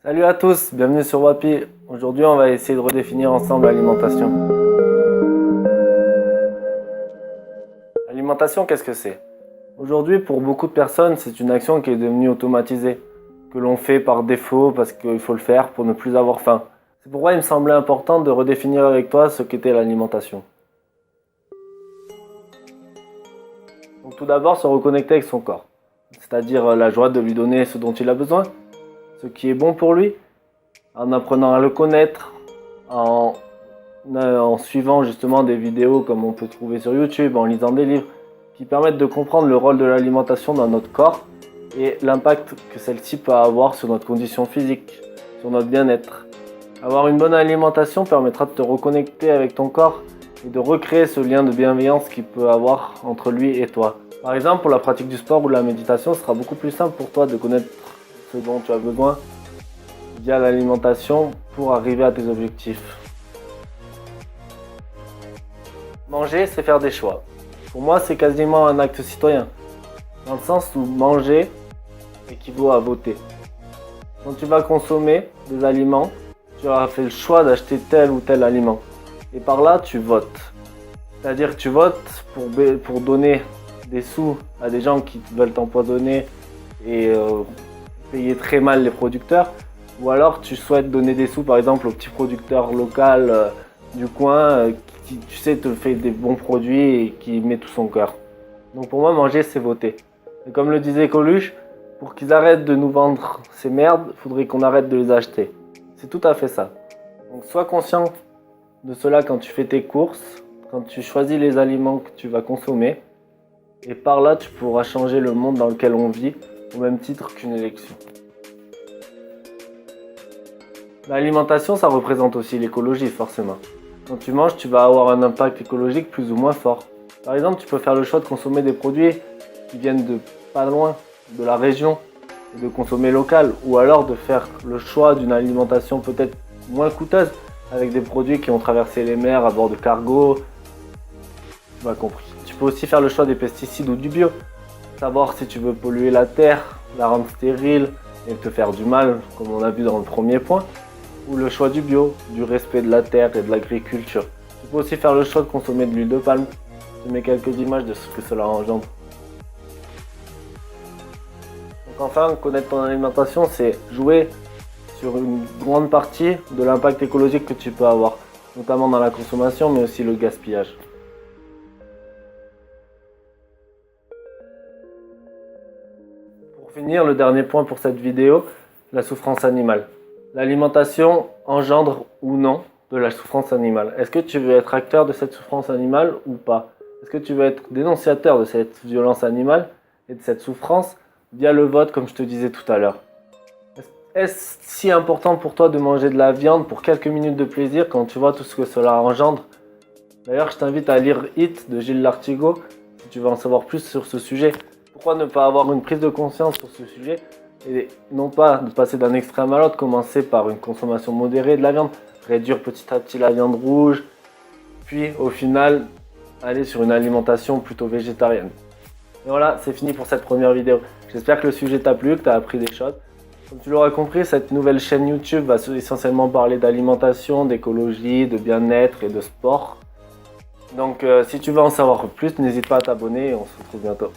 Salut à tous, bienvenue sur Wapi. Aujourd'hui, on va essayer de redéfinir ensemble l'alimentation. L'alimentation, qu'est-ce que c'est? Aujourd'hui, pour beaucoup de personnes, c'est une action qui est devenue automatisée, que l'on fait par défaut parce qu'il faut le faire pour ne plus avoir faim. C'est pourquoi il me semblait important de redéfinir avec toi ce qu'était l'alimentation. Donc tout d'abord, se reconnecter avec son corps, c'est-à-dire la joie de lui donner ce dont il a besoin, ce qui est bon pour lui, en apprenant à le connaître, en suivant justement des vidéos comme on peut trouver sur YouTube, en lisant des livres qui permettent de comprendre le rôle de l'alimentation dans notre corps et l'impact que celle-ci peut avoir sur notre condition physique, sur notre bien-être. Avoir une bonne alimentation permettra de te reconnecter avec ton corps et de recréer ce lien de bienveillance qu'il peut avoir entre lui et toi. Par exemple, pour la pratique du sport ou de la méditation, ce sera beaucoup plus simple pour toi de connaître ce dont tu as besoin via l'alimentation pour arriver à tes objectifs. Manger, c'est faire des choix. Pour moi, c'est quasiment un acte citoyen, dans le sens où manger équivaut à voter. Quand tu vas consommer des aliments, tu auras fait le choix d'acheter tel ou tel aliment. Et par là, tu votes. C'est-à-dire que tu votes pour donner des sous à des gens qui veulent t'empoisonner et payer très mal les producteurs. Ou alors tu souhaites donner des sous par exemple au petit producteur local du coin qui tu sais te fait des bons produits et qui met tout son cœur. Donc pour moi manger c'est voter. Et comme le disait Coluche, pour qu'ils arrêtent de nous vendre ces merdes, il faudrait qu'on arrête de les acheter. C'est tout à fait ça. Donc sois conscient de cela quand tu fais tes courses, quand tu choisis les aliments que tu vas consommer. Et par là tu pourras changer le monde dans lequel on vit au même titre qu'une élection. L'alimentation, ça représente aussi l'écologie, forcément. Quand tu manges, tu vas avoir un impact écologique plus ou moins fort. Par exemple, tu peux faire le choix de consommer des produits qui viennent de pas loin, de la région, et de consommer local. Ou alors de faire le choix d'une alimentation peut-être moins coûteuse, avec des produits qui ont traversé les mers à bord de cargos. Tu m'as compris. Tu peux aussi faire le choix des pesticides ou du bio. Savoir si tu veux polluer la terre, la rendre stérile et te faire du mal, comme on a vu dans le premier point. Ou le choix du bio, du respect de la terre et de l'agriculture. Tu peux aussi faire le choix de consommer de l'huile de palme. Je te mets quelques images de ce que cela engendre. Donc enfin, connaître ton alimentation, c'est jouer sur une grande partie de l'impact écologique que tu peux avoir, notamment dans la consommation, mais aussi le gaspillage. Pour finir, le dernier point pour cette vidéo, la souffrance animale. L'alimentation engendre ou non de la souffrance animale. Est-ce que tu veux être acteur de cette souffrance animale ou pas? Est-ce que tu veux être dénonciateur de cette violence animale et de cette souffrance via le vote comme je te disais tout à l'heure? Est-ce si important pour toi de manger de la viande pour quelques minutes de plaisir quand tu vois tout ce que cela engendre? D'ailleurs, je t'invite à lire Hit de Gilles Lartigot si tu veux en savoir plus sur ce sujet. Pourquoi ne pas avoir une prise de conscience sur ce sujet et non pas de passer d'un extrême à l'autre, commencer par une consommation modérée de la viande, réduire petit à petit la viande rouge, puis au final aller sur une alimentation plutôt végétarienne. Et voilà, c'est fini pour cette première vidéo. J'espère que le sujet t'a plu, que tu as appris des choses. Comme tu l'auras compris, cette nouvelle chaîne YouTube va essentiellement parler d'alimentation, d'écologie, de bien-être et de sport. Donc si tu veux en savoir plus, n'hésite pas à t'abonner et on se retrouve bientôt.